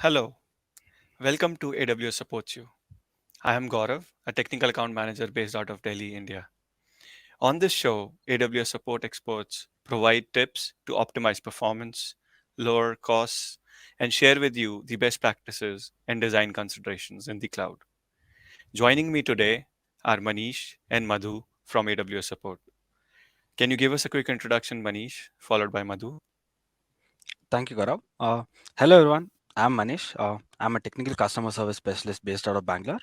Hello, welcome to AWS Supports You. I am Gaurav, a technical account manager based out of Delhi, India. On this show, AWS support experts provide tips to optimize performance, lower costs, and share with you the best practices and design considerations in the cloud. Joining me today are Manish and Madhu from AWS Support. Can you give us a quick introduction, Manish, followed by Madhu? Thank you, Gaurav. Hello, everyone. I'm Manish. I'm a technical customer service specialist based out of Bangalore,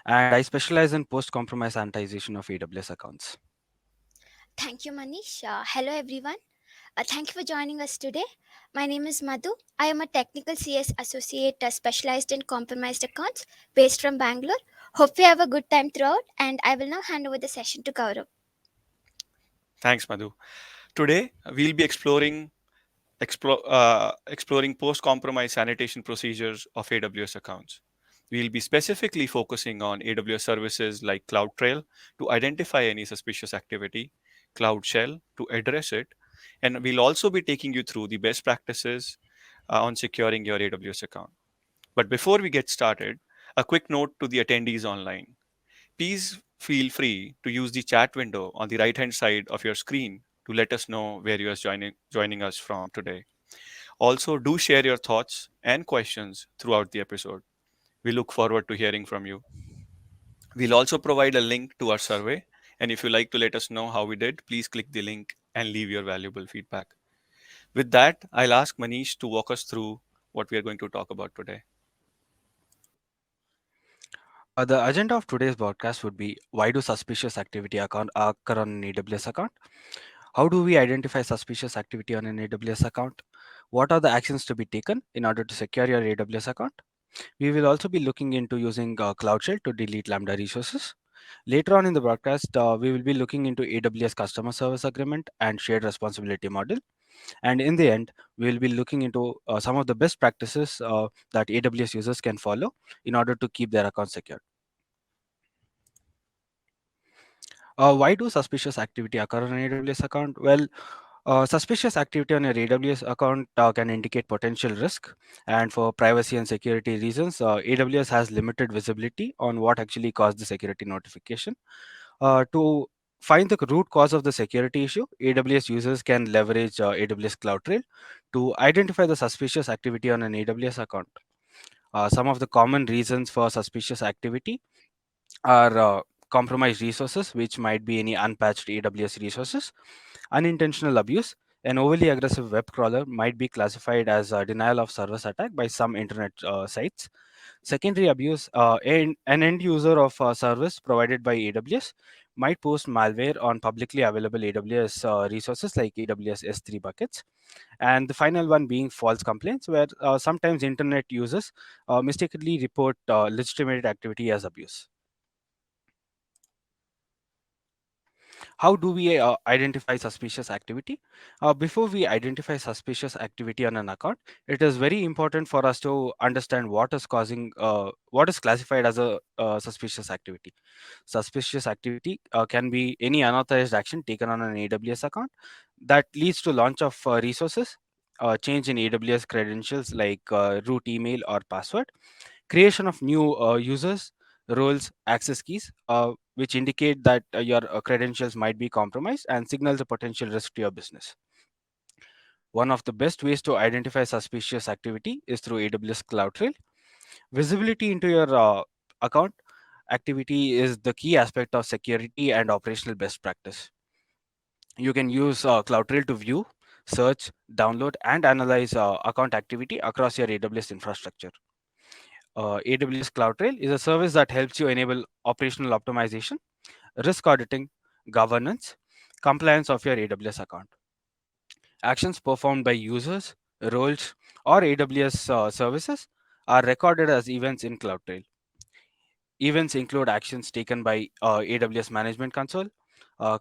and I specialize in post-compromise sanitization of AWS accounts. Thank you, Manish. Hello, everyone. Thank you for joining us today. My name is Madhu. I am a technical CS associate specialized in compromised accounts based from Bangalore. Hope we have a good time throughout, and I will now hand over the session to Gaurav. Thanks, Madhu. Today, we'll be exploring post-compromise sanitation procedures of AWS accounts. We'll be specifically focusing on AWS services like CloudTrail to identify any suspicious activity, CloudShell to address it, and we'll also be taking you through the best practices on securing your AWS account. But before we get started, a quick note to the attendees online. Please feel free to use the chat window on the right hand side of your screen to let us know where you are joining us from today. Also, do share your thoughts and questions throughout the episode. We look forward to hearing from you. We'll also provide a link to our survey, and if you like to let us know how we did, please click the link and leave your valuable feedback. With that, I'll ask Manish to walk us through what we are going to talk about today. The agenda of today's broadcast would be why do suspicious activity occur on an AWS account? How do we identify suspicious activity on an AWS account? What are the actions to be taken in order to secure your AWS account? We will also be looking into using CloudShell to delete Lambda resources. Later on in the broadcast, we will be looking into AWS customer service agreement and shared responsibility model. And in the end, we will be looking into some of the best practices that AWS users can follow in order to keep their account secure. Why do suspicious activity occur on an AWS account? Well, suspicious activity on your AWS account can indicate potential risk, and for privacy and security reasons, AWS has limited visibility on what actually caused the security notification. To find the root cause of the security issue, AWS users can leverage AWS CloudTrail to identify the suspicious activity on an AWS account. Some of the common reasons for suspicious activity are compromised resources, which might be any unpatched AWS resources, unintentional abuse. An overly aggressive web crawler might be classified as a denial of service attack by some internet sites. Secondary abuse, an end user of a service provided by AWS might post malware on publicly available AWS resources like AWS S3 buckets. And the final one being false complaints, where sometimes internet users mistakenly report legitimate activity as abuse. How do we identify suspicious activity? Before we identify suspicious activity on an account, it is very important for us to understand what is classified as a suspicious activity. Suspicious activity can be any unauthorized action taken on an AWS account that leads to launch of resources, change in AWS credentials like root email or password, creation of new users, roles, access keys, which indicate that your credentials might be compromised and signals a potential risk to your business. One of the best ways to identify suspicious activity is through AWS CloudTrail. Visibility into your account activity is the key aspect of security and operational best practice. You can use CloudTrail to view, search, download, and analyze account activity across your AWS infrastructure. AWS CloudTrail is a service that helps you enable operational optimization, risk auditing, governance, compliance of your AWS account. Actions performed by users, roles, or AWS services are recorded as events in CloudTrail. Events include actions taken by AWS Management Console,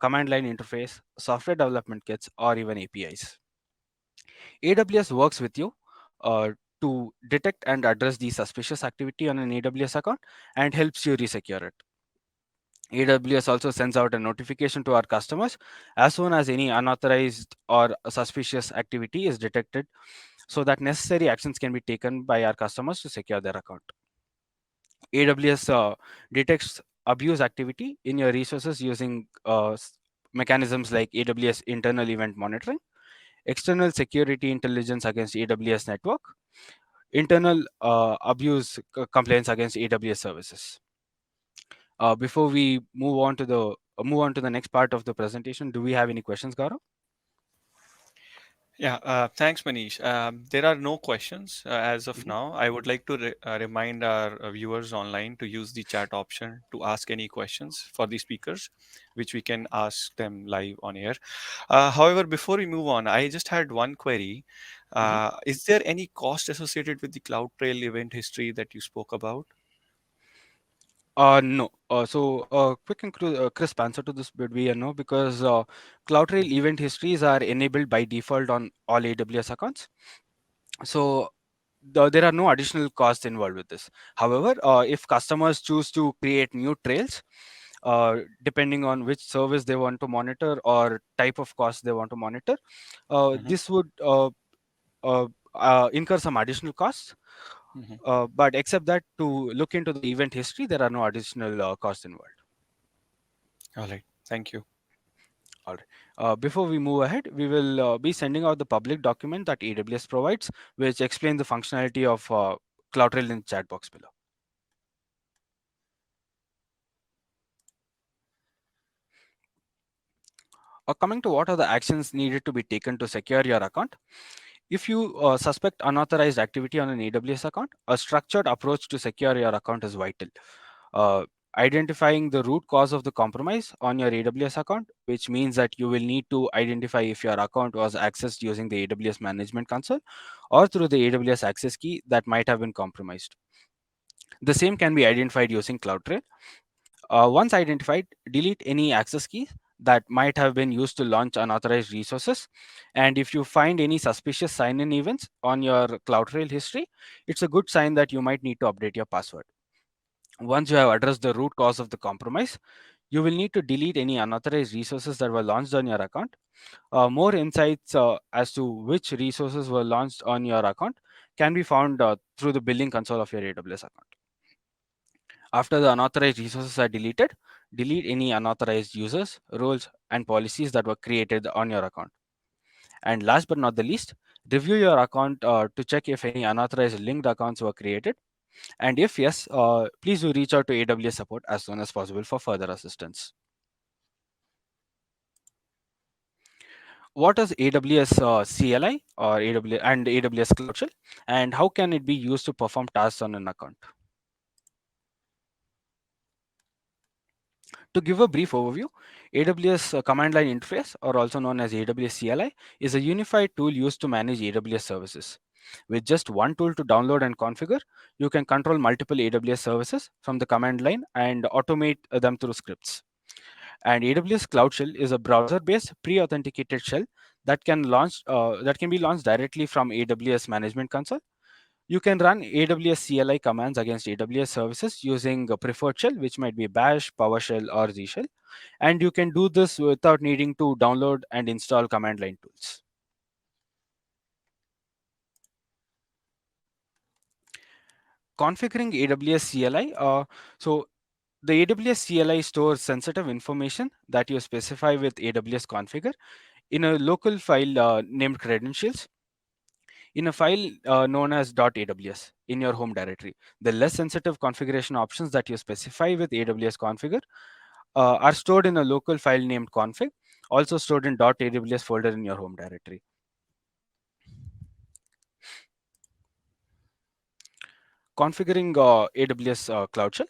command line interface, software development kits, or even APIs. AWS works with you to detect and address the suspicious activity on an AWS account and helps you resecure it. AWS also sends out a notification to our customers as soon as any unauthorized or suspicious activity is detected so that necessary actions can be taken by our customers to secure their account. AWS detects abuse activity in your resources using mechanisms like AWS internal event monitoring, external security intelligence against AWS network, internal abuse complaints against AWS services. Before we move on to the next part of the presentation, do we have any questions, Gaurav? Yeah, thanks, Manish. There are no questions as of Mhm. now. I would like to remind our viewers online to use the chat option to ask any questions for the speakers, which we can ask them live on air. However, before we move on, I just had one query. Mhm. Is there any cost associated with the CloudTrail event history that you spoke about? No. Quick and crisp answer to this would be a no, because CloudTrail Mhm. event histories are enabled by default on all AWS accounts. So there are no additional costs involved with this. However, if customers choose to create new trails, depending on which service they want to monitor or type of cost they want to monitor, Mhm. this would incur some additional costs. Mhm. But except that, to look into the event history, there are no additional costs involved. All right. Thank you. All right. Before we move ahead, we will be sending out the public document that AWS provides, which explains the functionality of CloudTrail in the chat box below. Coming to what are the actions needed to be taken to secure your account. If you suspect unauthorized activity on an AWS account, a structured approach to secure your account is vital. Uh, Identifying the root cause of the compromise on your AWS account, which means that you will need to identify if your account was accessed using the AWS Management Console or through the AWS access key that might have been compromised. The same can be identified using CloudTrail. Once identified, delete any access keys that might have been used to launch unauthorized resources. And if you find any suspicious sign in events on your CloudTrail history, it's a good sign that you might need to update your password. Once you have addressed the root cause of the compromise, you will need to delete any unauthorized resources that were launched on your account. More insights as to which resources were launched on your account can be found through the billing console of your AWS account. After the unauthorized resources are deleted, delete any unauthorized users, roles, and policies that were created on your account. And last but not the least, review your account to check if any unauthorized linked accounts were created. And if yes, please do reach out to AWS support as soon as possible for further assistance. What is AWS CLI or AWS CloudShell, and how can it be used to perform tasks on an account? To give a brief overview, AWS Command Line Interface, or also known as AWS CLI, is a unified tool used to manage AWS services. With just one tool to download and configure, you can control multiple AWS services from the command line and automate them through scripts. And AWS Cloud Shell is a browser-based pre-authenticated shell that can be launched directly from AWS Management Console. You can run AWS CLI commands against AWS services using a preferred shell, which might be Bash, PowerShell, or Z shell. And you can do this without needing to download and install command line tools. Configuring AWS CLI. So the AWS CLI stores sensitive information that you specify with AWS configure in a local file named credentials in a file known as .aws in your home directory. The less sensitive configuration options that you specify with AWS configure are stored in a local file named config, also stored in .aws folder in your home directory. Configuring AWS Cloud Shell.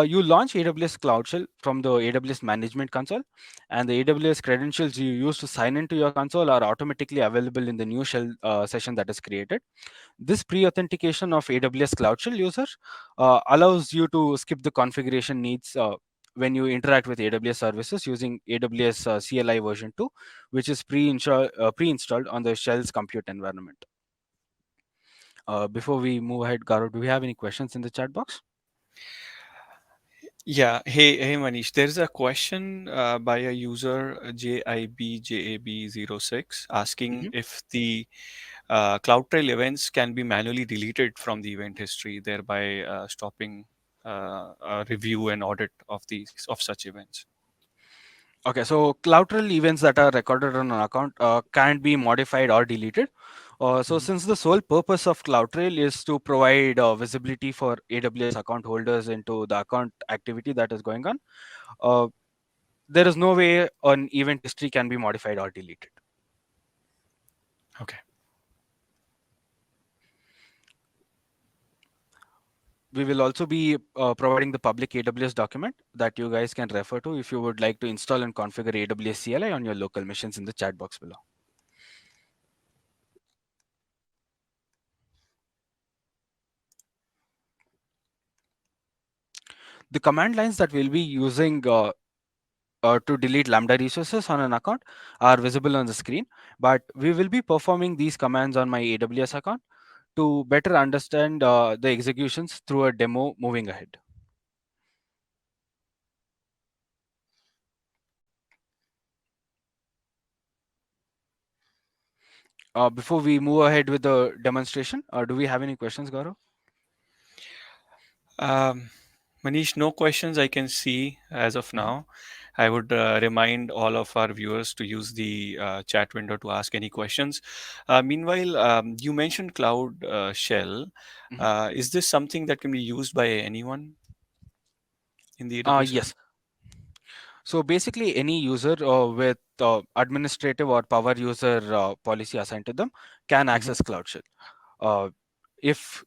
You launch AWS Cloud Shell from the AWS Management Console, and the AWS credentials you use to sign into your console are automatically available in the new shell session that is created. This pre-authentication of AWS Cloud Shell user allows you to skip the configuration needs when you interact with AWS services using AWS CLI version 2, which is pre-installed on the shell's compute environment. Before we move ahead, Garo, do we have any questions in the chat box? Yeah. Hey, Manish. There's a question by a user JIBJAB06 asking Mhm. if the CloudTrail events can be manually deleted from the event history, thereby stopping a review and audit of such events. Okay, so CloudTrail events that are recorded on an account can't be modified or deleted. So Mhm. since the sole purpose of CloudTrail is to provide visibility for AWS account holders into the account activity that is going on, uh, there is no way an event history can be modified or deleted. Okay. We will also be providing the public AWS document that you guys can refer to if you would like to install and configure AWS CLI on your local machines in the chat box below. The command lines that we'll be using to delete Lambda resources on an account are visible on the screen, but we will be performing these commands on my AWS account to better understand the executions through a demo moving ahead. Before we move ahead with the demonstration, do we have any questions, Gaurav? Um, Manish, no questions I can see as of Mhm. now. I would remind all of our viewers to use the chat window to ask any questions. Meanwhile, you mentioned Cloud Shell. Mhm. Is this something that can be used by anyone in the AWS account? Yes. So basically, any user with administrative or power user policy assigned to them can Hmm. access Cloud Shell. Uh, if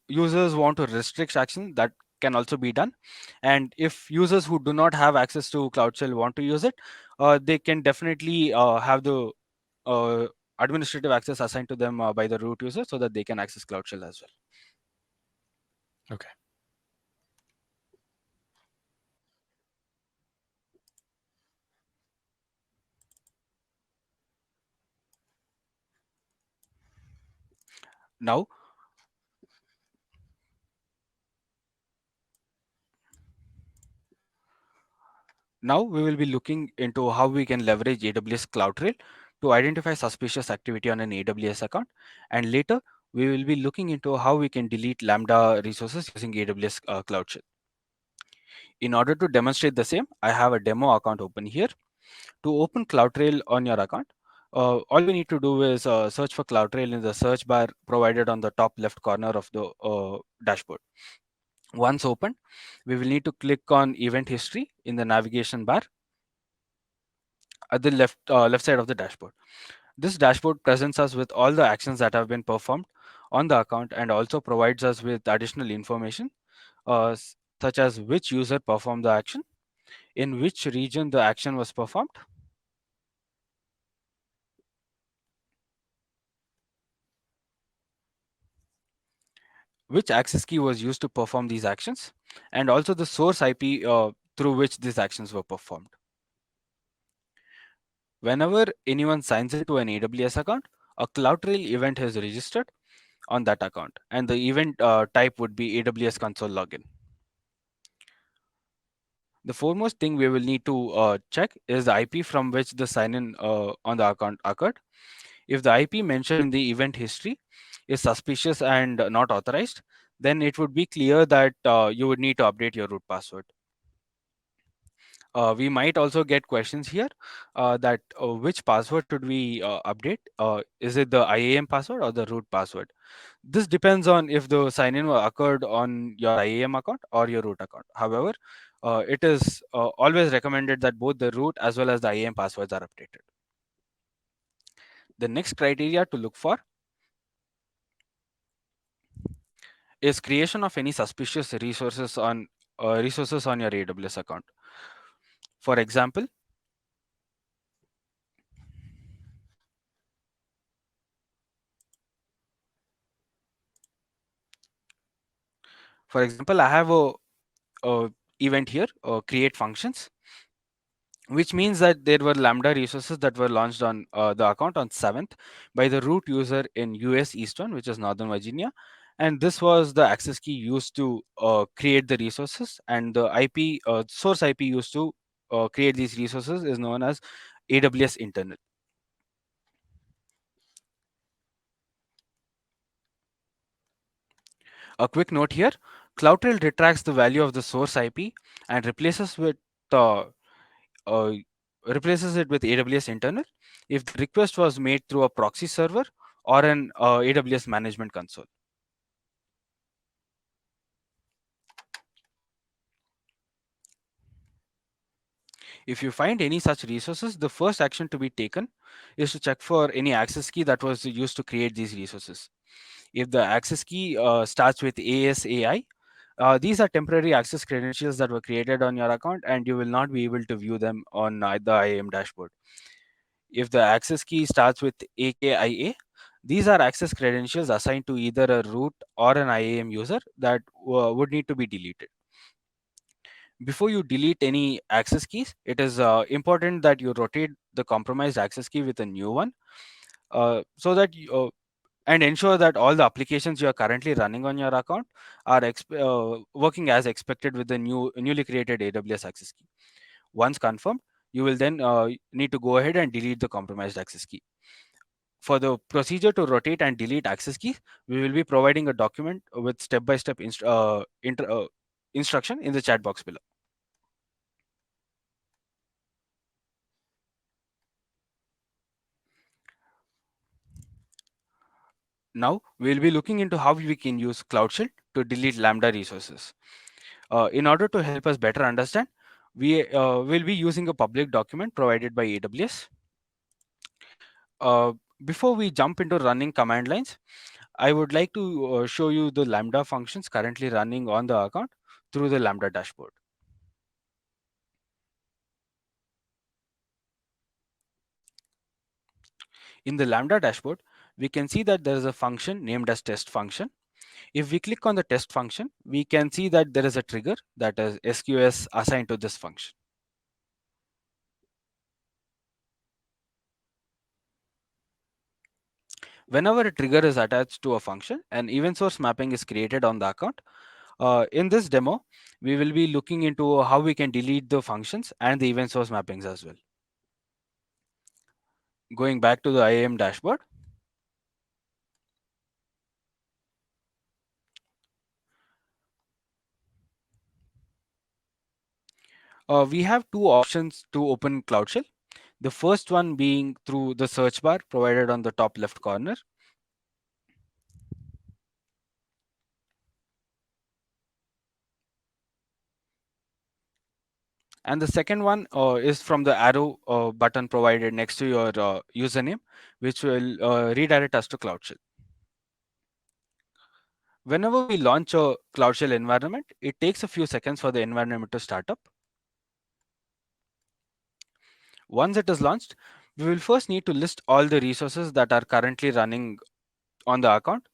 users want to restrict action, that can also be done. And if users who do not have access to Cloud Shell want to use it, they can definitely have the uh, administrative access assigned to them by the root user so that they can access Cloud Shell as well. Okay. Now, Now we will be looking into how we can leverage AWS CloudTrail to identify suspicious activity on an AWS account. And later, we will be looking into how we can delete Lambda resources using AWS Cloud Shell. In order to demonstrate the same, I have a demo account open here. To open CloudTrail on your account, all we need to do is search for CloudTrail in the search bar provided on the top left corner of the dashboard. Once opened, we will need to click on Event History in the navigation bar at the left side of the dashboard. This dashboard presents us with all the actions that have been performed on the account and also provides us with additional information such as which user performed the action, in which region the action was performed, which access key was used to perform these actions, and also the source IP through which these actions were performed. Whenever anyone signs into an AWS account, a CloudTrail event is registered on that account, and the event type would be AWS console login. The foremost thing we will need to check is the IP from which the sign-in on the account occurred. If the IP mentioned in the event history is suspicious and not authorized, then it would be clear that you would need to update your root password. We might also get questions here that which password should we update? Is it the IAM password or the root password? This depends on if the sign-in occurred on your IAM account or your root account. However, it is always recommended that both the root as well as the IAM passwords are updated. The next criteria to look for is creation of any suspicious resources on your AWS account. For example, I have a event here, create functions, which means that there were Lambda resources that were launched on the account on 7th by the root user in US Eastern, which is Northern Virginia. And this was the access key used to create the resources, and the IP source IP used to create these resources is known as AWS internal. A quick note here, CloudTrail retracts the value of the source IP and uh, uh, replaces it with AWS internal if the request was made through a proxy server or an AWS management console. If you find any such resources, the first action to be taken is to check for any access key that was used to create these resources. If the access key starts with ASAI, these are temporary access credentials that were created on your account and you will not be able to view them on the IAM dashboard. If the access key starts with AKIA, these are access credentials assigned to either a root or an IAM user that would need to be deleted. Before you delete any access keys, it is important that you rotate the compromised access key with a new one, so that and ensure that all the applications you are currently running on your account are working as expected with the newly created AWS access key. Once confirmed, you will then need to go ahead and delete the compromised access key. For the procedure to rotate and delete access keys, we will be providing a document with step-by-step instruction in the chat box below. Now, we'll be looking into how we can use CloudShell to delete Lambda resources. In order to help us better understand, we will be using a public document provided by AWS. Uh, Before we jump into running command lines, I would like to show you the Lambda functions currently running on the account through the Lambda dashboard. In the Lambda dashboard, we can see that there is a function named as test function. If we click on the test function, we can see that there is a trigger that is SQS assigned to this function. Whenever a trigger is attached to a function, an event source mapping is created on the account. In this demo, we will be looking into how we can delete the functions and the event source mappings as well. Going back to the IAM dashboard, we have two options to open CloudShell. The first one being through the search bar provided on the top left corner. And the second one is from the arrow button provided next to your username, which will redirect us to CloudShell. Whenever we launch a CloudShell environment, it takes a few seconds for the environment to start up. Once it is launched, we will first need to list all the resources that are currently running on the account,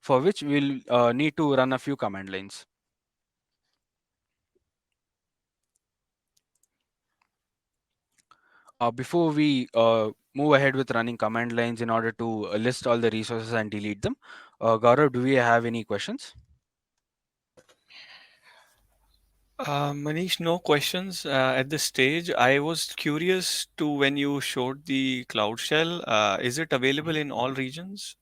for which we'll need to run a few command lines. Before we move ahead with running command lines in order to list all the resources and delete them, Gaurav, do we have any questions? Manish, no questions at this stage. I was curious to when you showed the Cloud Shell. Is it available in all regions?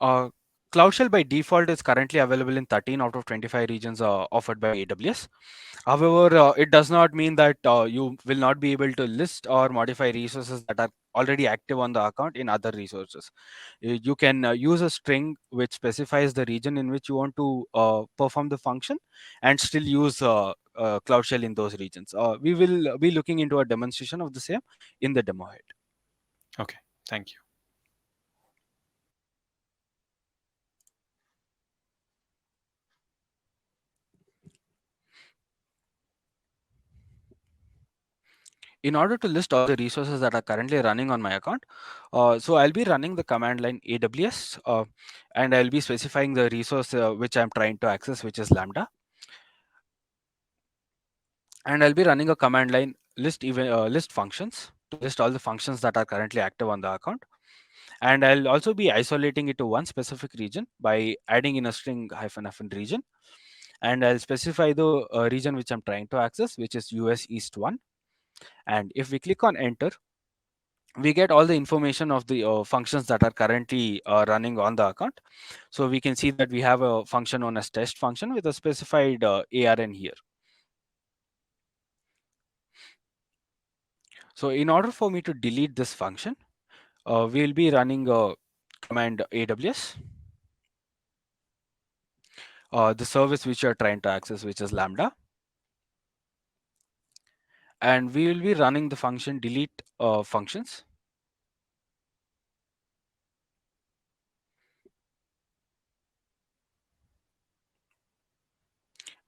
Uh, CloudShell by default is currently available in 13 out of 25 regions offered by AWS. However, it does not mean that you will not be able to list or modify resources that are already active on the account in other resources. You can use a string which specifies the region in which you want to perform the function and still use CloudShell in those regions. We will be looking into a demonstration of the same in the demo head. Okay, thank you. In order to list all the resources that are currently running on my account, so I'll be running the command line AWS, and I'll be specifying the resource which I'm trying to access, which is Lambda. And I'll be running a command line list functions to list all the functions that are currently active on the account. And I'll also be isolating it to one specific region by adding in a string -FN region. And I'll specify the region which I'm trying to access, which is US East 1. And if we click on enter, we get all the information of the functions that are currently running on the account. So we can see that we have a function known as test function with a specified ARN here. So in order for me to delete this function, we'll be running a command AWS, the service which you're trying to access, which is Lambda, and we will be running the function delete functions.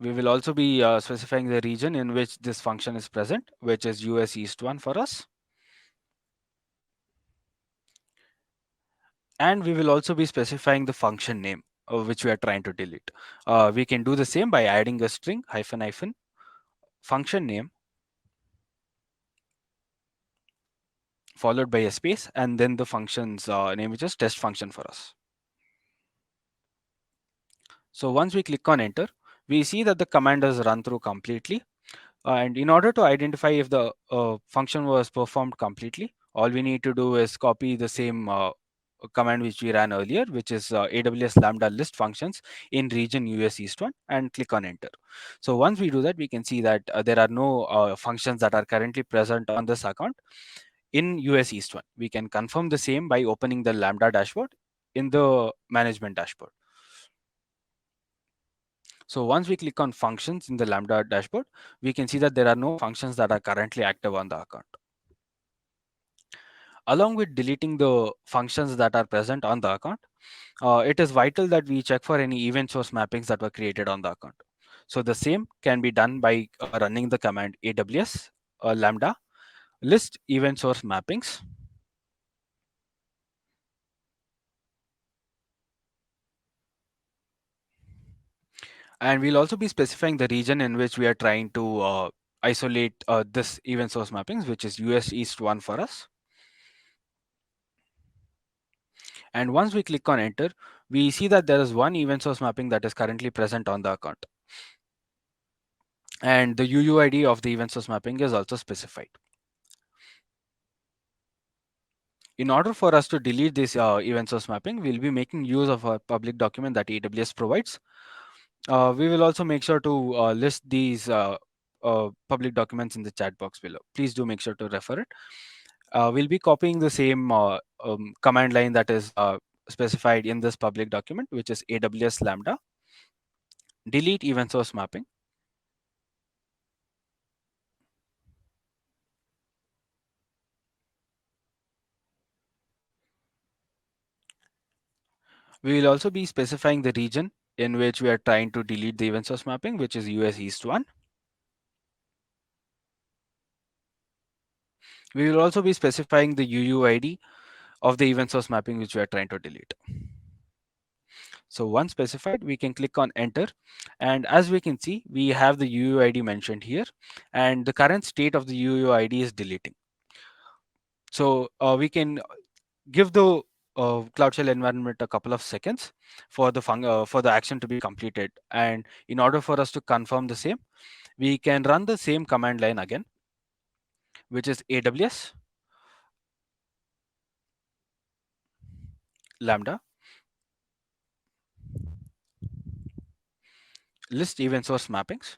We will also be specifying the region in which this function is present, which is US East 1 for us. And we will also be specifying the function name which we are trying to delete. We can do the same by adding a string hyphen hyphen function name followed by a space and then the function's name, which is test function for us. So once we click on enter, we see that the command is run through completely. And in order to identify if the function was performed completely, all we need to do is copy the same command which we ran earlier, which is AWS Lambda list functions in region US East 1, and click on enter. So once we do that, we can see that there are no functions that are currently present on this account in US East 1. We can confirm the same by opening the Lambda dashboard in the management dashboard. So once we click on functions in the Lambda dashboard, we can see that there are no functions that are currently active on the account. Along with deleting the functions that are present on the account, it is vital that we check for any event source mappings that were created on the account. So the same can be done by running the command AWS Lambda list event source mappings. And we'll also be specifying the region in which we are trying to isolate this event source mappings, which is US East 1 for us. And once we click on enter, we see that there is one event source mapping that is currently present on the account. And the UUID of the event source mapping is also specified. In order for us to delete this event source mapping, we'll be making use of a public document that AWS provides. We will also make sure to list these public documents in the chat box below. Please do make sure to refer it. We'll be copying the same command line that is specified in this public document, which is AWS Lambda delete event source mapping. We will also be specifying the region in which we are trying to delete the event source mapping, which is US East 1. We will also be specifying the UUID of the event source mapping which we are trying to delete. So once specified, we can click on enter. And as we can see, we have the UUID mentioned here. And the current state of the UUID is deleting. So we can give the CloudShell environment a couple of seconds for the action to be completed. And in order for us to confirm the same, we can run the same command line again, which is AWS Lambda list event source mappings.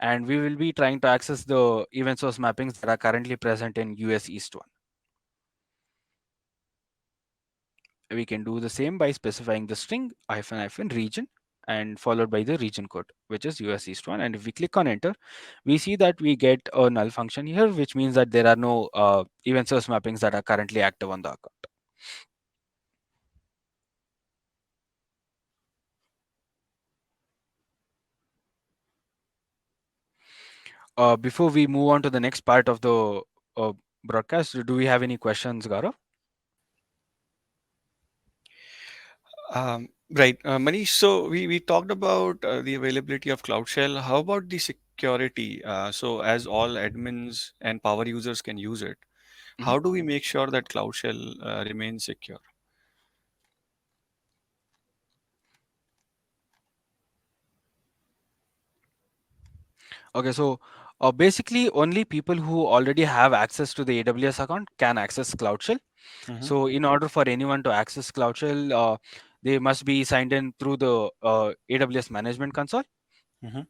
And we will be trying to access the event source mappings that are currently present in US East 1. We can do the same by specifying the string hyphen hyphen region and followed by the region code, which is US East 1. And if we click on enter, we see that we get a null function here, which means that there are no event source mappings that are currently active on the account. Before we move on to the next part of the uh, broadcast, do we have any questions, Gaurav? Right, Manish. So we talked about the availability of Cloud Shell. How about the security? So as all admins and power users can use it, Mhm. how do we make sure that Cloud Shell remains secure? Okay, so Basically, only people who already have access to the AWS account can access CloudShell. Hmm. So, in order for anyone to access CloudShell, they must be signed in through the AWS Management Console, Hmm.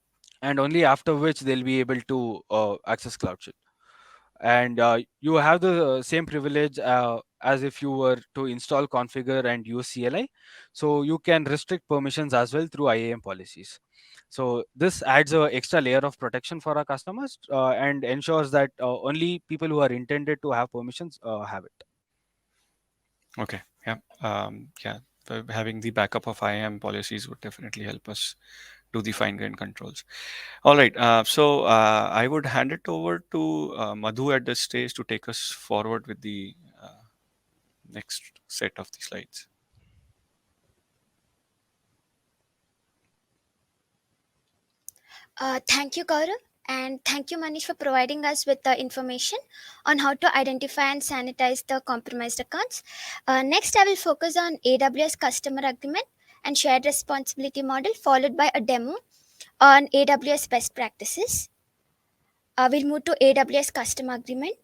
and only after which they'll be able to access CloudShell. And you have the same privilege as if you were to install, configure, and use CLI. So you can restrict permissions as well through IAM policies. So this adds a extra layer of protection for our customers and ensures that only people who are intended to have permissions have it. Okay. Yeah. Yeah. Having the backup of IAM policies would definitely help us do the fine-grained controls. All right. I would hand it over to Madhu at this stage to take us forward with the next set of the slides. Thank you, Gaurav, and thank you, Manish, for providing us with the information on how to identify and sanitize the compromised accounts. Next, I will focus on AWS customer agreement and shared responsibility model, followed by a demo on AWS best practices. We'll move to AWS customer agreement.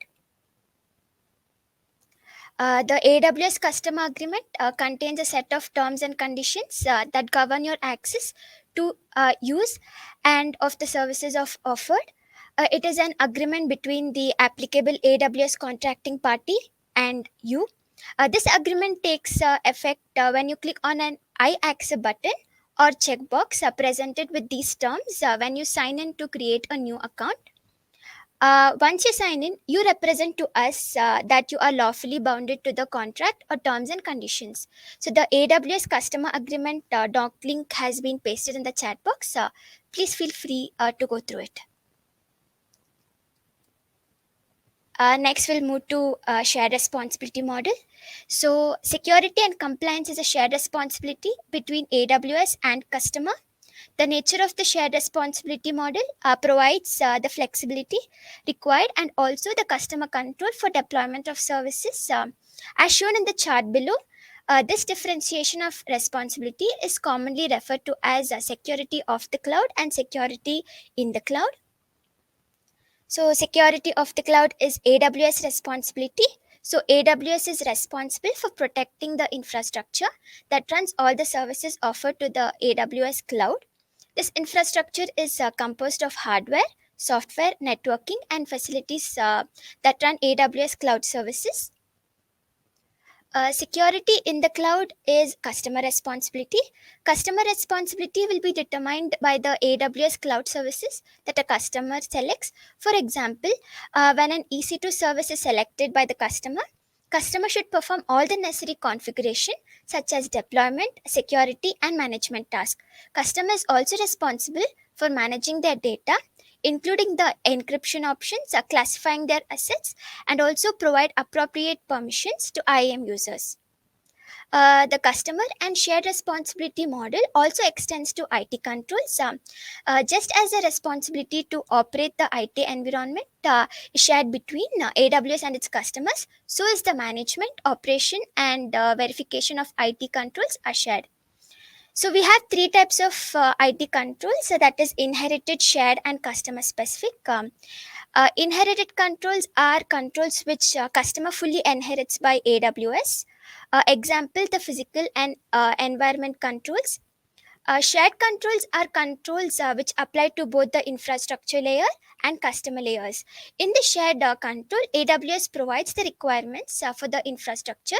The AWS customer agreement contains a set of terms and conditions that govern your access to use and of the services of offered. It is an agreement between the applicable AWS contracting party and you. This agreement takes effect when you click on an I accept button or checkbox presented with these terms when you sign in to create a new account. Once you sign in, you represent to us that you are lawfully bounded to the contract or terms and conditions. So the AWS customer agreement doc link has been pasted in the chat box. Please feel free to go through it. Next, we'll move to shared responsibility model. So security and compliance is a shared responsibility between AWS and customer. The nature of the shared responsibility model provides the flexibility required and also the customer control for deployment of services. As shown in the chart below, this differentiation of responsibility is commonly referred to as security of the cloud and security in the cloud. So, security of the cloud is AWS responsibility. So, AWS is responsible for protecting the infrastructure that runs all the services offered to the AWS cloud. This infrastructure is composed of hardware, software, networking, and facilities that run AWS cloud services. Security in the cloud is customer responsibility. Customer responsibility will be determined by the AWS cloud services that a customer selects. For example, when an EC2 service is selected by the customer should perform all the necessary configuration such as deployment, security, and management tasks. Customer is also responsible for managing their data, including the encryption options, classifying their assets, and also provide appropriate permissions to IAM users. The customer and shared responsibility model also extends to IT controls. Just as the responsibility to operate the IT environment is shared between AWS and its customers, so is the management, operation, and verification of IT controls are shared. So we have three types of IT controls, so that is inherited, shared, and customer specific. Inherited controls are controls which customer fully inherits by AWS. Example, the physical and environment controls. Shared controls are controls which apply to both the infrastructure layer and customer layers. In the shared control, AWS provides the requirements for the infrastructure,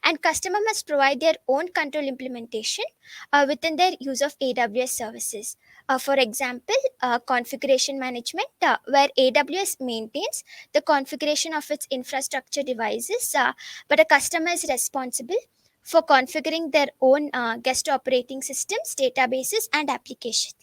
and customer must provide their own control implementation within their use of AWS services. For example, configuration management, where AWS maintains the configuration of its infrastructure devices, but a customer is responsible for configuring their own guest operating systems, databases, and applications.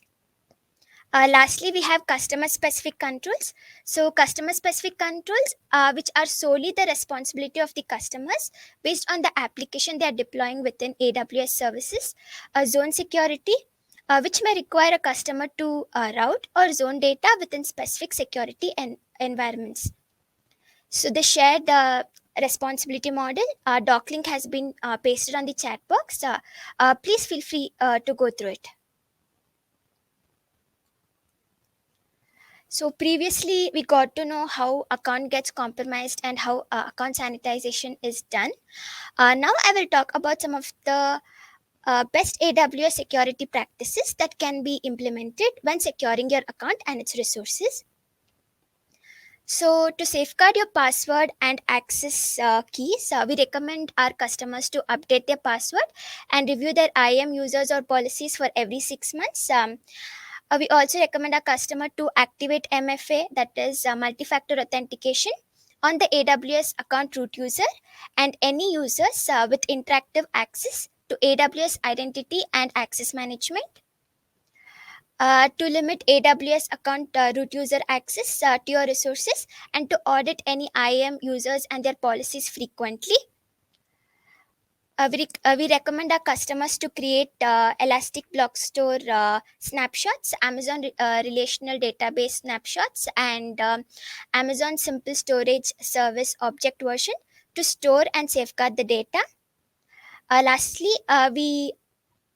Lastly, we have customer specific controls. So, customer specific controls, which are solely the responsibility of the customers based on the application they are deploying within AWS services. Zone security, which may require a customer to route or zone data within specific security environments. So the shared responsibility model, doc link has been pasted on the chat box. Please feel free to go through it. So previously we got to know how account gets compromised and how account sanitization is done. Now I will talk about some of the best AWS security practices that can be implemented when securing your account and its resources. So, to safeguard your password and access keys, we recommend our customers to update their password and review their IAM users or policies for every 6 months. We also recommend our customer to activate MFA, that is multi-factor authentication, on the AWS account root user and any users with interactive access to AWS identity and access management. To limit AWS account root user access to your resources and to audit any IAM users and their policies frequently. We recommend our customers to create Elastic Block Store snapshots, Amazon Relational Database snapshots, and Amazon Simple Storage Service object version to store and safeguard the data. Lastly, we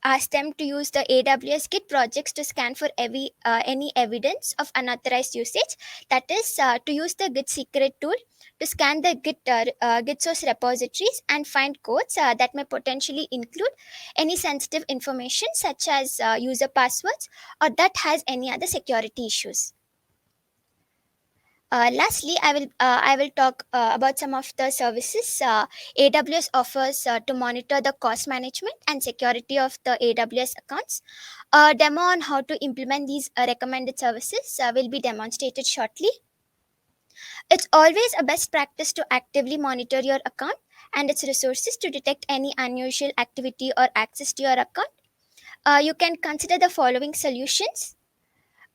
ask them to use the AWS Git projects to scan for any evidence of unauthorized usage. That is, to use the Git secret tool to scan the Git source repositories and find codes that may potentially include any sensitive information such as user passwords or that has any other security issues. Lastly, I will talk about some of the services AWS offers to monitor the cost management and security of the AWS accounts. A demo on how to implement these recommended services will be demonstrated shortly. It's always a best practice to actively monitor your account and its resources to detect any unusual activity or access to your account. You can consider the following solutions.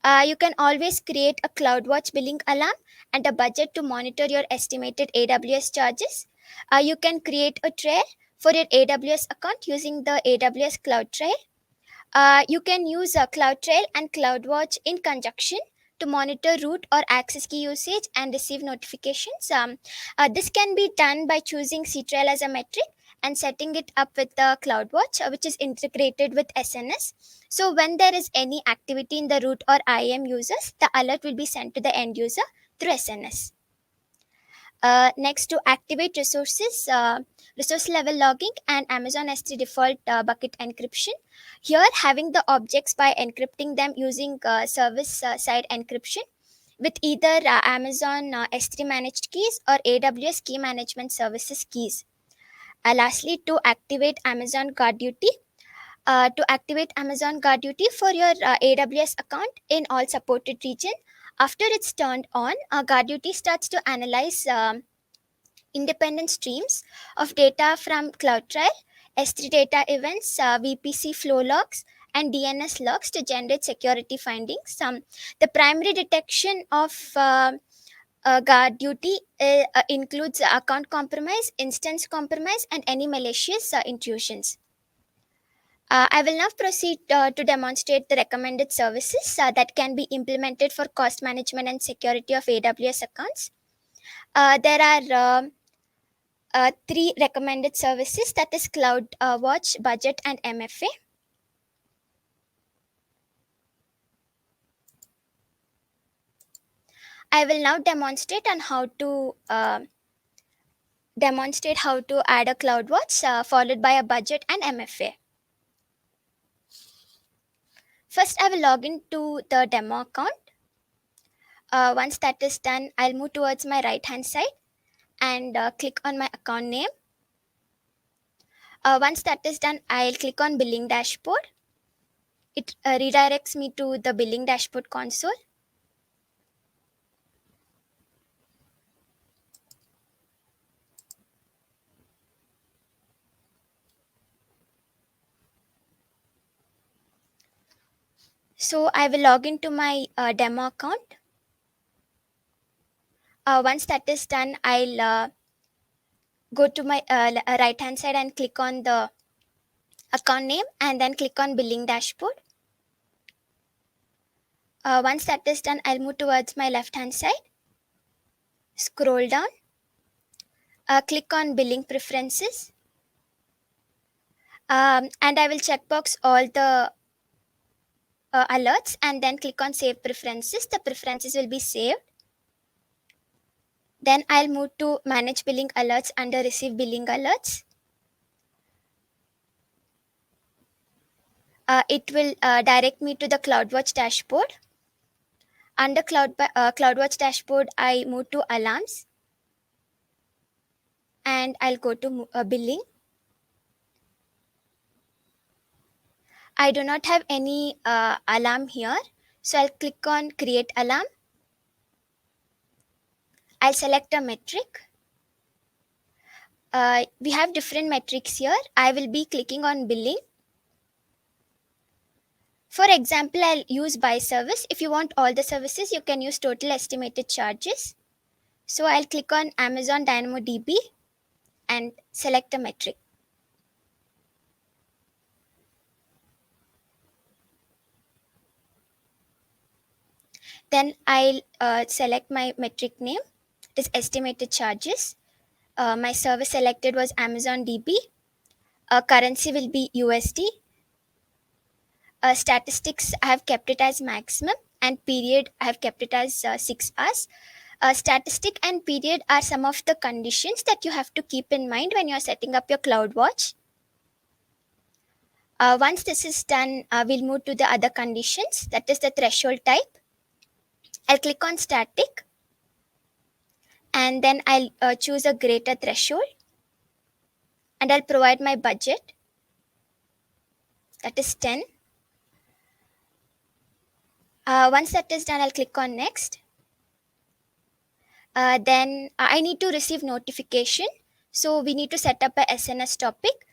You can always create a CloudWatch billing alarm and a budget to monitor your estimated AWS charges. You can create a trail for your AWS account using the AWS Cloud Trail. You can use a CloudTrail and CloudWatch in conjunction to monitor root or access key usage and receive notifications. This can be done by choosing CTrail as a metric and setting it up with the CloudWatch, which is integrated with SNS. So when there is any activity in the root or IAM users, the alert will be sent to the end user through SNS. Next, to activate resources, resource level logging and Amazon S3 default bucket encryption. Here, having the objects by encrypting them using service side encryption with either Amazon S3 managed keys or AWS key management services keys. Lastly, to activate Amazon Guard Duty. To activate Amazon Guard Duty for your AWS account in all supported region. After it's turned on, Guard Duty starts to analyze independent streams of data from CloudTrail, S3 data events, VPC flow logs, and DNS logs to generate security findings. The primary detection of guard duty includes account compromise, instance compromise, and any malicious intrusions. I will now proceed to demonstrate the recommended services that can be implemented for cost management and security of AWS accounts. There are three recommended services, that is Cloud Watch, Budget, and MFA. I will now demonstrate how to add a CloudWatch followed by a budget and MFA. First, I will log into the demo account. Once that is done, I'll move towards my right hand side and click on my account name. Once that is done, I'll click on billing dashboard. It redirects me to the billing dashboard console. So I will log into my demo account. Once that is done, I'll go to my right hand side and click on the account name and then click on billing dashboard. Once that is done, I'll move towards my left hand side, scroll down, click on billing preferences, and I will checkbox all the alerts and then click on save preferences. The preferences will be saved. Then I'll move to manage billing alerts under receive billing alerts. It will direct me to the CloudWatch dashboard. Under CloudWatch dashboard, I move to alarms and I'll go to billing. I do not have any alarm here, so I'll click on create alarm. I'll select a metric. We have different metrics here. I will be clicking on billing. For example, I'll use by service. If you want all the services, you can use total estimated charges. So I'll click on Amazon DynamoDB and select a metric. Then I'll select my metric name. It is estimated charges. My service selected was Amazon DB. Currency will be USD. Statistics, I have kept it as maximum, and period, I have kept it as 6 hours. Statistic and period are some of the conditions that you have to keep in mind when you're setting up your CloudWatch. Once this is done, we'll move to the other conditions, that is the threshold type. I'll click on static and then I'll choose a greater threshold and I'll provide my budget, that is 10. Once that is done, I'll click on next. Then I need to receive notification. So we need to set up a SNS topic.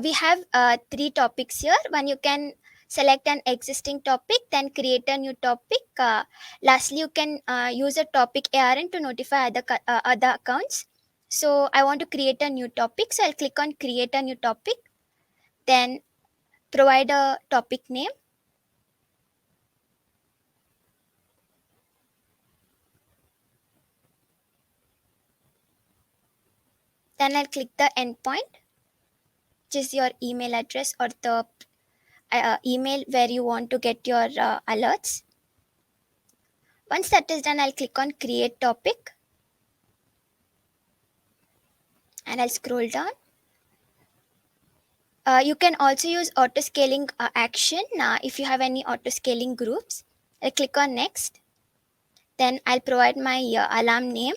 We have 3 topics here. One, you can select an existing topic, then create a new topic. Lastly, you can use a topic ARN to notify other accounts. So I want to create a new topic. So I'll click on create a new topic. Then provide a topic name. Then I'll click the endpoint, which is your email address or the email where you want to get your alerts. Once that is done, I'll click on create topic and I'll scroll down. You can also use auto scaling action if you have any auto scaling groups. I'll click on next. Then I'll provide my alarm name.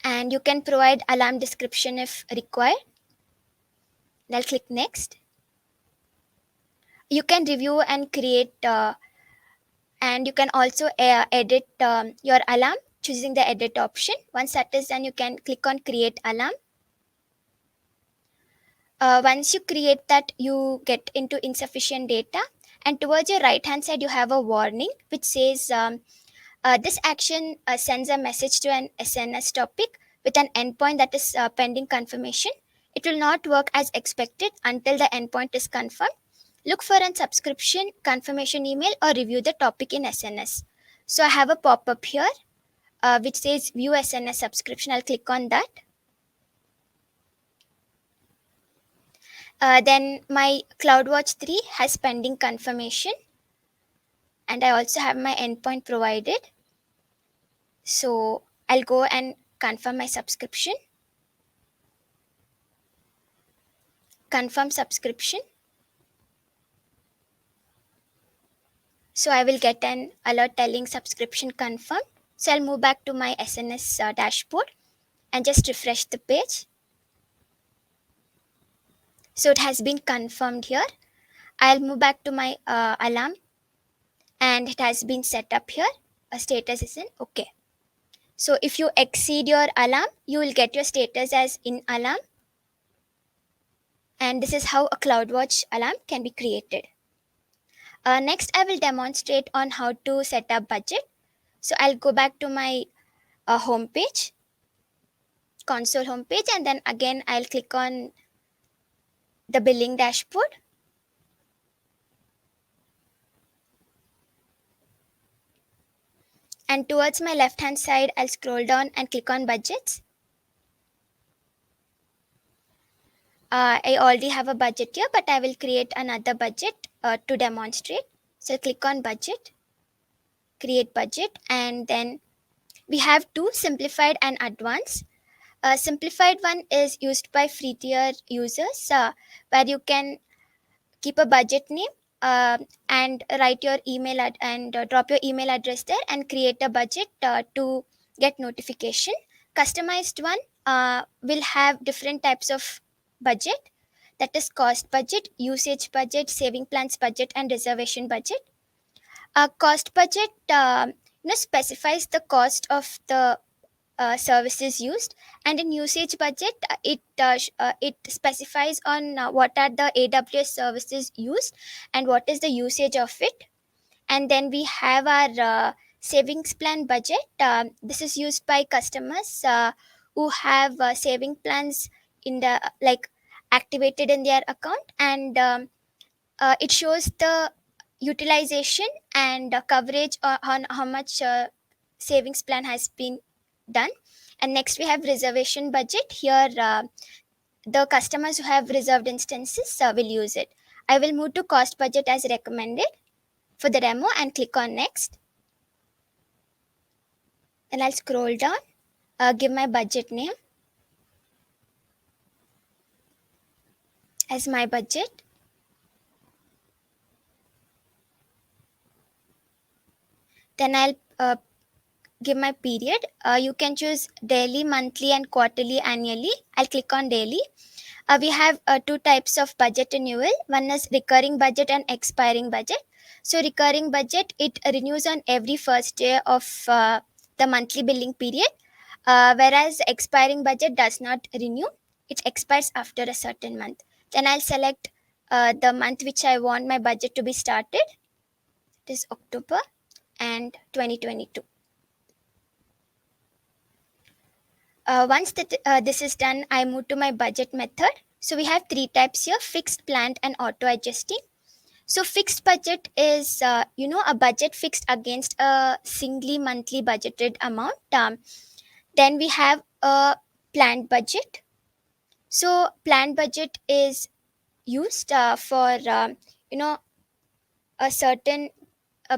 And you can provide alarm description if required. I'll click next. You can review and create and you can also edit your alarm choosing the edit option. Once that is done, you can click on create alarm. Once you create that, you get into insufficient data, and towards your right hand side you have a warning which says this action sends a message to an SNS topic with an endpoint that is pending confirmation. It will not work as expected until the endpoint is confirmed. Look for a subscription confirmation email or review the topic in SNS. So I have a pop-up here which says view SNS subscription. I'll click on that. Then my CloudWatch 3 has pending confirmation and I also have my endpoint provided. So I'll go and confirm my subscription. Confirm subscription. So I will get an alert telling subscription confirmed. So I'll move back to my SNS dashboard and just refresh the page. So it has been confirmed here. I'll move back to my alarm and it has been set up here. A status is in OK. So if you exceed your alarm, you will get your status as in alarm. And this is how a CloudWatch alarm can be created. Next, I will demonstrate on how to set up budget. So I'll go back to my home page, console homepage, and then again I'll click on the billing dashboard. And towards my left hand side, I'll scroll down and click on budgets. I already have a budget here, but I will create another budget to demonstrate. So click on budget, create budget, and then we have two, simplified and advanced. Simplified one is used by free tier users, where you can keep a budget name, and write your and drop your email address there and create a budget to get notification. Customized one will have different types of budget, that is cost budget, usage budget, saving plans budget, and reservation budget. A cost budget specifies the cost of the services used, and in usage budget it specifies on what are the AWS services used and what is the usage of it. And then we have our savings plan budget. This is used by customers who have saving plans in the like activated in their account, and it shows the utilization and coverage on how much savings plan has been done. And next we have reservation budget. Here the customers who have reserved instances will use it. I will move to cost budget as recommended for the demo and click on next. Then I'll scroll down, give my budget name as my budget. Then I'll give my period. You can choose daily, monthly, and quarterly, annually. I'll click on daily. We have two types of budget renewal. One is recurring budget and expiring budget. So recurring budget, it renews on every first day of the monthly billing period, whereas expiring budget does not renew. It expires after a certain month. Then I'll select the month which I want my budget to be started. It is October and 2022. Once that this is done, I move to my budget method. So we have three types here: fixed, planned, and auto adjusting. So fixed budget is a budget fixed against a singly monthly budgeted amount. Then we have a planned budget. So planned budget is used for a certain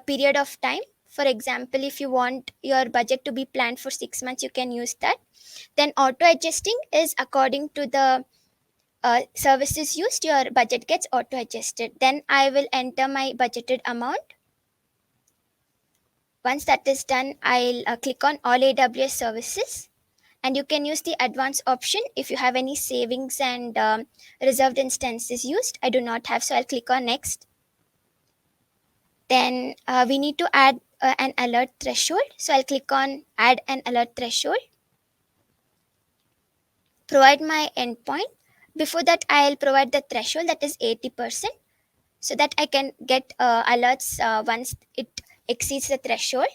period of time. For example, if you want your budget to be planned for 6 months, you can use that. Then auto adjusting is according to the services used, your budget gets auto adjusted. Then I will enter my budgeted amount. Once that is done, I'll click on all AWS services, and you can use the advanced option if you have any savings and reserved instances used. I do not have, so I'll click on next. Then we need to add an alert threshold, so I'll click on add an alert threshold. Provide my endpoint. Before that, I'll provide the threshold, that is 80%, so that I can get alerts once it exceeds the threshold.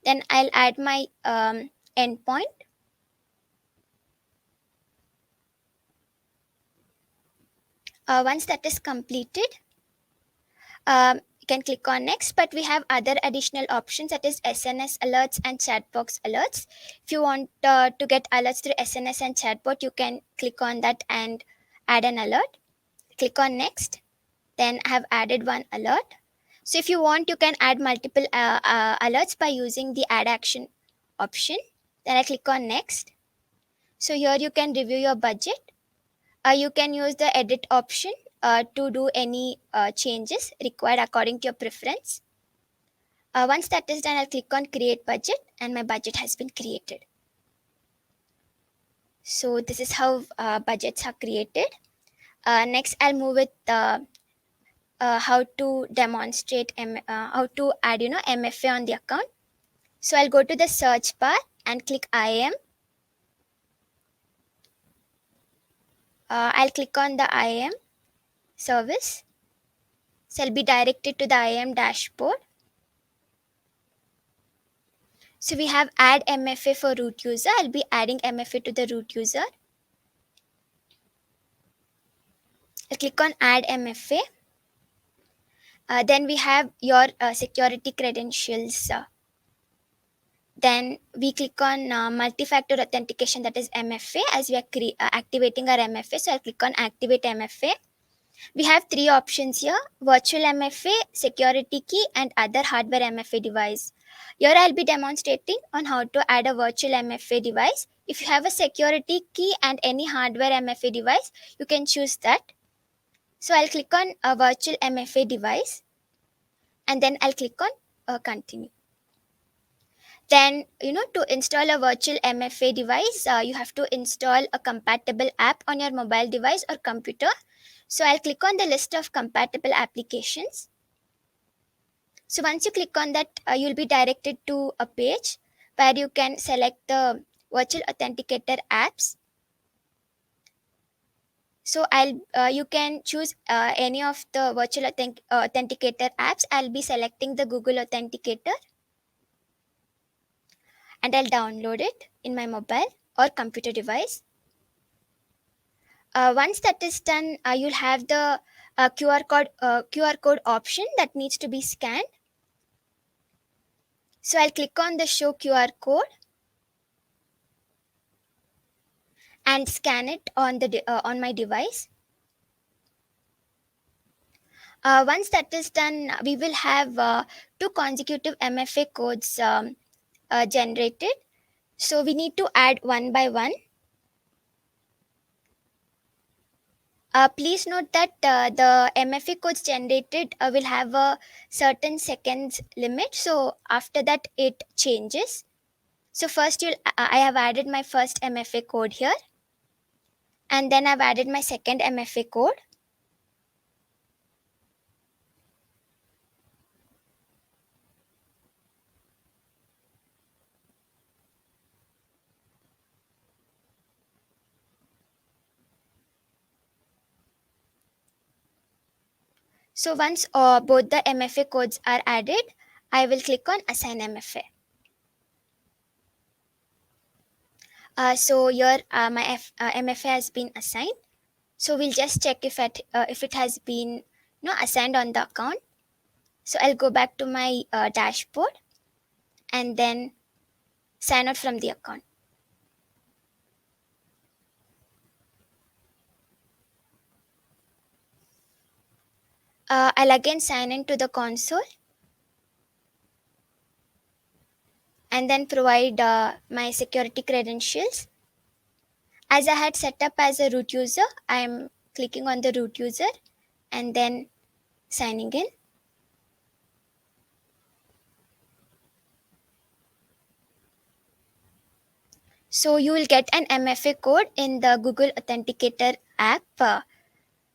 Then I'll add my endpoint. Once that is completed, you can click on next. But we have other additional options, that is SNS alerts and chatbox alerts. If you want to get alerts through SNS and chatbot, you can click on that and add an alert. Click on next. Then I have added one alert. So if you want, you can add multiple alerts by using the add action option. Then I click on next. So here you can review your budget. You can use the edit option to do any changes required according to your preference. Once that is done, I'll click on create budget, and my budget has been created. So this is how budgets are created. Next, I'll move with how to demonstrate how to add MFA on the account. So I'll go to the search bar and click IAM. I'll click on the IAM service. So I'll be directed to the IAM dashboard. So we have add MFA for root user. I'll be adding MFA to the root user. I'll click on add MFA. Then we have your security credentials. Then we click on multi-factor authentication, that is MFA, as we are activating our MFA. So I'll click on activate MFA. We have three options here: virtual MFA, security key, and other hardware MFA device. Here I'll be demonstrating on how to add a virtual MFA device. If you have a security key and any hardware MFA device, you can choose that. So I'll click on a virtual MFA device, and then I'll click on continue. Then, to install a virtual MFA device, you have to install a compatible app on your mobile device or computer. So I'll click on the list of compatible applications. So once you click on that, you'll be directed to a page where you can select the virtual authenticator apps. So you can choose any of the virtual authenticator apps. I'll be selecting the Google Authenticator, and I'll download it in my mobile or computer device. Once that is done, you'll have the QR code option that needs to be scanned. So I'll click on the show QR code and scan it on my device. Once that is done, we will have two consecutive MFA codes generated. So we need to add one by one. Please note that the MFA codes generated will have a certain seconds limit. So after that, it changes. So first, I have added my first MFA code here, and then I've added my second MFA code. So once both the MFA codes are added, I will click on assign MFA. So here my MFA has been assigned. So we'll just check if it has been assigned on the account. So I'll go back to my dashboard and then sign out from the account. I'll again sign into the console and then provide my security credentials. As I had set up as a root user, I'm clicking on the root user and then signing in. So you will get an MFA code in the Google Authenticator app,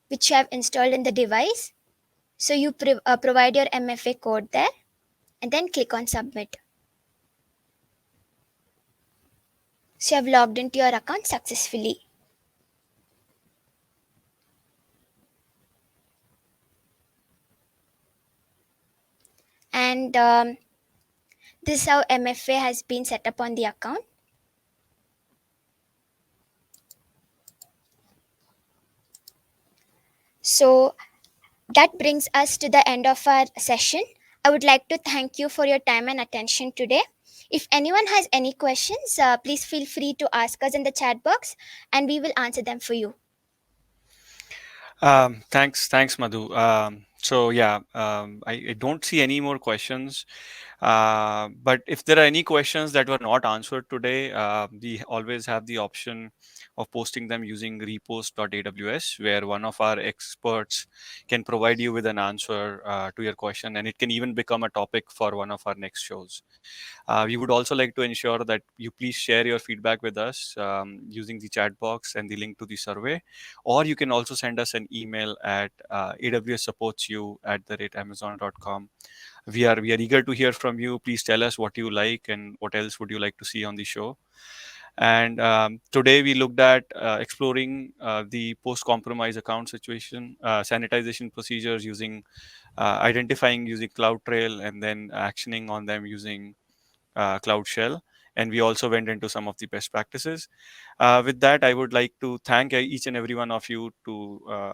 which you have installed in the device. So you provide your MFA code there and then click on submit. So you have logged into your account successfully. And this is how MFA has been set up on the account. So that brings us to the end of our session. I would like to thank you for your time and attention today. If anyone has any questions, please feel free to ask us in the chat box and we will answer them for you. Thanks, Madhu. So yeah, I don't see any more questions. But if there are any questions that were not answered today, we always have the option of posting them using repost.aws, where one of our experts can provide you with an answer to your question, and it can even become a topic for one of our next shows. We would also like to ensure that you please share your feedback with us using the chat box and the link to the survey, or you can also send us an email at AWS Supports You @amazon.com. We are eager to hear from you. Please tell us what you like and what else would you like to see on the show. And today we looked at exploring the post-compromise account situation, sanitization procedures using identifying using CloudTrail, and then actioning on them using CloudShell. And we also went into some of the best practices. With that, I would like to thank each and every one of you to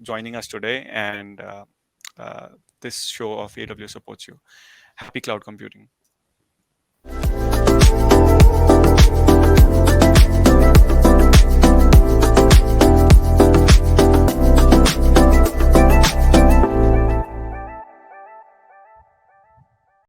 joining us today and uh, this show of AWS Supports You. Happy cloud computing.